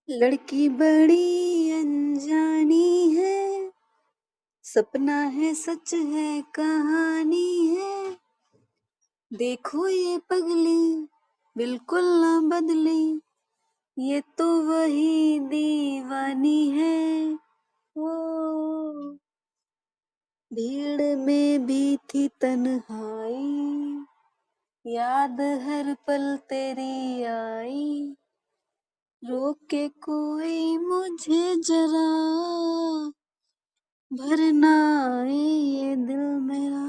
लड़की बड़ी अनजानी है, सपना है सच है कहानी है। देखो ये पगली बिल्कुल ना बदली, ये तो वही दीवानी है। ओ भीड़ में भी थी तन्हाई, याद हर पल तेरी आई। रोके कोई मुझे जरा, भरना आए ये दिल मेरा।